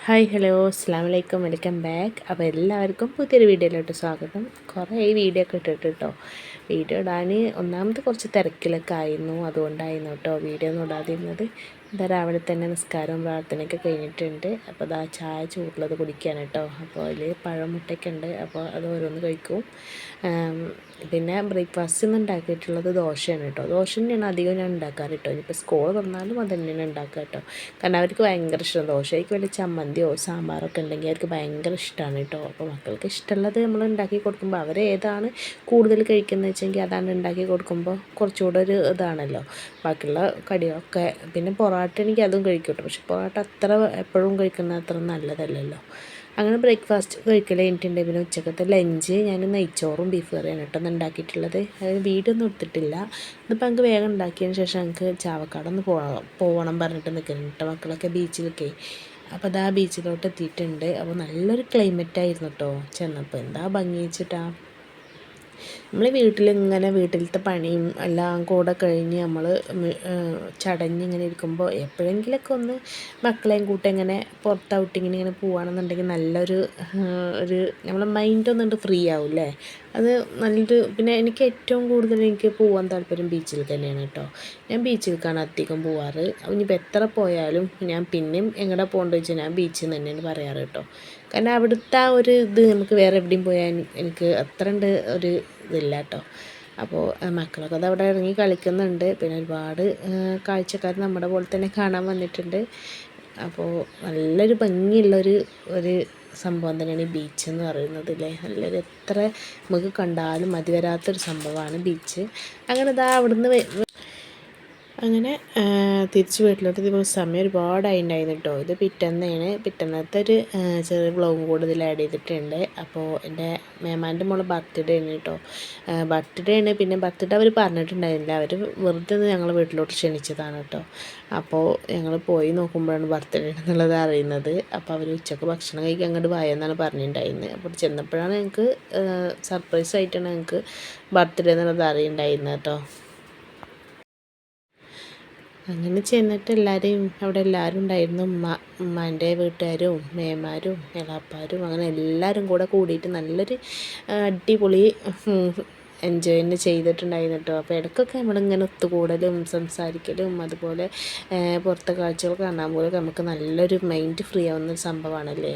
Hi hello അസ്സാം വലൈക്കും welcome back. അപ്പോൾ എല്ലാവർക്കും പുതിയൊരു വീഡിയോയിലോട്ട് സ്വാഗതം. കുറേ വീഡിയോ ഒക്കെ ഇട്ടിട്ട് കേട്ടോ. വീഡിയോ ഇടാൻ ഒന്നാമത് കുറച്ച് തിരക്കിലൊക്കെ ആയിരുന്നു, അതുകൊണ്ടായിരുന്നു കേട്ടോ വീഡിയോ ഒന്നും ഇടാതിരുന്നത്. ഇതാ രാവിലെ തന്നെ നിസ്കാരവും പ്രാർത്ഥനയൊക്കെ കഴിഞ്ഞിട്ടുണ്ട്. അപ്പോൾ ഇതാ ചായ ചൂടുള്ളത് കുടിക്കുകയാണ് കേട്ടോ. അപ്പോൾ അതിൽ പഴം മുട്ടയൊക്കെ ഉണ്ട്, അപ്പോൾ അത് ഓരോന്ന് കഴിക്കും. പിന്നെ ബ്രേക്ക്ഫാസ്റ്റ് ഇന്ന് ഉണ്ടാക്കിയിട്ടുള്ളത് ദോശയാണ് കേട്ടോ. ദോശ തന്നെയാണ് അധികം ഞാൻ ഉണ്ടാക്കാറ് കേട്ടോ. ഇനിയിപ്പോൾ സ്കൂൾ തന്നാലും അത് തന്നെയാണ് ഉണ്ടാക്കുക കേട്ടോ. കാരണം അവർക്ക് ഭയങ്കര ഇഷ്ടമാണ് ദോശയ്ക്ക് വലിയ ചമ്മന്തിയോ സാമ്പാറൊക്കെ ഉണ്ടെങ്കിൽ അവർക്ക് ഭയങ്കര ഇഷ്ടമാണ് കേട്ടോ. അപ്പോൾ മക്കൾക്ക് ഇഷ്ടമുള്ളത് നമ്മൾ ഉണ്ടാക്കി കൊടുക്കുമ്പോൾ അവർ ഏതാണ് കൂടുതൽ കഴിക്കുന്നത് വെച്ചെങ്കിൽ അതാണ് ഉണ്ടാക്കി കൊടുക്കുമ്പോൾ കുറച്ചുകൂടെ ഒരു ഇതാണല്ലോ. ബാക്കിയുള്ള കടികളൊക്കെ പിന്നെ പൊറോട്ട എനിക്ക് അതും കഴിക്കും കേട്ടോ. പക്ഷെ പൊറോട്ട അത്ര എപ്പോഴും കഴിക്കുന്നത് അത്ര നല്ലതല്ലല്ലോ. അങ്ങനെ ബ്രേക്ക്ഫാസ്റ്റ് കഴിക്കൽ കഴിഞ്ഞിട്ടുണ്ട്. പിന്നെ ഉച്ചക്കത്തെ ലഞ്ച് ഞാൻ നെയ്ച്ചോറും ബീഫ് കറിയാണ് കേട്ടോ ഉണ്ടാക്കിയിട്ടുള്ളത്. അതായത് വീഡിയോ ഒന്നും എടുത്തിട്ടില്ല. ഇതിപ്പോൾ ഞങ്ങൾക്ക് വേഗം ഉണ്ടാക്കിയതിന് ശേഷം ഞങ്ങൾക്ക് ചാവക്കാടൊന്ന് പോകണം പറഞ്ഞിട്ട് നിൽക്കുന്നുണ്ട് കേട്ടോ മക്കളൊക്കെ ബീച്ചിലൊക്കെ. അപ്പോൾ അതാ ബീച്ചിലോട്ട് എത്തിയിട്ടുണ്ട്. അപ്പോൾ നല്ലൊരു ക്ലൈമറ്റായിരുന്നു കേട്ടോ ചെന്നപ്പോൾ. എന്താ ഭംഗി വെച്ചിട്ടാ. നമ്മൾ വീട്ടിലത്തെ പണിയും എല്ലാം കൂടെ കഴിഞ്ഞ് നമ്മൾ ചടഞ്ഞിങ്ങനെ ഇരിക്കുമ്പോൾ എപ്പോഴെങ്കിലൊക്കെ ഒന്ന് മക്കളെയും കൂട്ടി ഇങ്ങനെ പുറത്ത് ഔട്ടിങ്ങിന് ഇങ്ങനെ പോവുകയാണെന്നുണ്ടെങ്കിൽ നല്ലൊരു നമ്മളെ മൈൻഡൊന്നുകൊണ്ട് ഫ്രീ ആവില്ലേ. അത് നല്ലൊരു പിന്നെ എനിക്ക് ഏറ്റവും കൂടുതൽ എനിക്ക് പോകാൻ താല്പര്യം ബീച്ചിൽ തന്നെയാണ് കേട്ടോ. ഞാൻ ബീച്ചിലേക്കാണ് അധികം പോവാറ്. ഇനിയിപ്പോൾ എത്ര പോയാലും ഞാൻ പിന്നെയും എങ്ങടെ പോകേണ്ടത് വെച്ചാൽ ഞാൻ ബീച്ചിൽ നിന്ന് തന്നെയാണ് പറയാറ് കേട്ടോ. കാരണം അവിടുത്തെ ആ ഒരു ഇത് നമുക്ക് വേറെ എവിടെയും പോയാൽ എനിക്ക് അത്ര ഉണ്ട് ഒരു ഇതില്ല കേട്ടോ. അപ്പോൾ മക്കളൊക്കെ അത് അവിടെ ഇറങ്ങി കളിക്കുന്നുണ്ട്. പിന്നെ ഒരുപാട് കാഴ്ചക്കാർ നമ്മുടെ പോലെ തന്നെ കാണാൻ വന്നിട്ടുണ്ട്. അപ്പോൾ നല്ലൊരു ഭംഗിയുള്ളൊരു സംഭവം തന്നെയാണ് ഈ ബീച്ച് എന്ന് പറയുന്നത് അല്ലേ. നല്ലൊരു എത്ര നമുക്ക് കണ്ടാലും മതി വരാത്തൊരു സംഭവമാണ് ബീച്ച്. അങ്ങനെ ഇതാ അവിടുന്ന് അങ്ങനെ തിരിച്ച് വീട്ടിലോട്ട് ഇപ്പോൾ സമയം ഒരുപാടായിട്ടുണ്ടായിരുന്നു കേട്ടോ. ഇത് പിറ്റന്നത്തെ ഒരു ചെറിയ വ്ളോഗും കൂടെ ഇതിൽ ആഡ് ചെയ്തിട്ടുണ്ട്. അപ്പോൾ എൻ്റെ മേമാൻ്റെ മോളെ ബർത്ത്ഡേ ആണ് കേട്ടോ. ബർത്ത്ഡേ ആണ്. പിന്നെ ബർത്ത്ഡേ അവർ പറഞ്ഞിട്ടുണ്ടായിരുന്നില്ല, അവർ വെറുതെ ഞങ്ങൾ വീട്ടിലോട്ട് ക്ഷണിച്ചതാണ് കേട്ടോ. അപ്പോൾ ഞങ്ങൾ പോയി നോക്കുമ്പോഴാണ് ബർത്ത്ഡേ എന്നുള്ളത് അറിയുന്നത്. അപ്പോൾ അവർ ഉച്ചക്ക് ഭക്ഷണം കഴിക്കാൻ അങ്ങോട്ട് പോയെന്നാണ് പറഞ്ഞിട്ടുണ്ടായിരുന്നത്. അപ്പോൾ ചെന്നപ്പോഴാണ് ഞങ്ങൾക്ക് സർപ്രൈസ് ആയിട്ടാണ് ഞങ്ങൾക്ക് ബർത്ത്ഡേ എന്നുള്ളത് അറിയുന്നുണ്ടായിരുന്നത് കേട്ടോ. അങ്ങനെ ചെന്നിട്ട് അവിടെ എല്ലാവരും ഉണ്ടായിരുന്നു. ഉമ്മാൻ്റെ വീട്ടുകാരും മേമാരും എളാപ്പാരും അങ്ങനെ എല്ലാവരും കൂടെ കൂടിയിട്ട് നല്ലൊരു അടിപൊളി എൻജോയ് തന്നെ ചെയ്തിട്ടുണ്ടായിരുന്നു കേട്ടോ. അപ്പോൾ ഇടയ്ക്കൊക്കെ നമ്മളിങ്ങനെ ഒത്തുകൂടലും സംസാരിക്കലും അതുപോലെ പുറത്തെ കാഴ്ചകൾ കാണാൻ പോലും നമുക്ക് നല്ലൊരു മൈൻഡ് ഫ്രീ ആവുന്ന സംഭവമാണല്ലേ.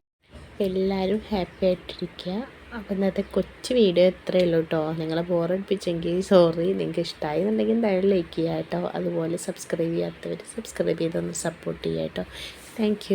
എല്ലാവരും ഹാപ്പി ആയിട്ടിരിക്കുക. അപ്പോൾ ഇന്നത്തെ കൊച്ചു വീഡിയോ ഇത്രയേ ഉള്ളൂ കേട്ടോ. നിങ്ങളെ ബോറടിപ്പിച്ചെങ്കിൽ സോറി. നിങ്ങൾക്ക് ഇഷ്ടമായി എന്നുണ്ടെങ്കിൽ എന്തായാലും ലൈക്ക് ചെയ്യുക കേട്ടോ. അതുപോലെ സബ്സ്ക്രൈബ് ചെയ്യാത്തവർ സബ്സ്ക്രൈബ് ചെയ്തൊന്ന് സപ്പോർട്ട് ചെയ്യുക കേട്ടോ. താങ്ക്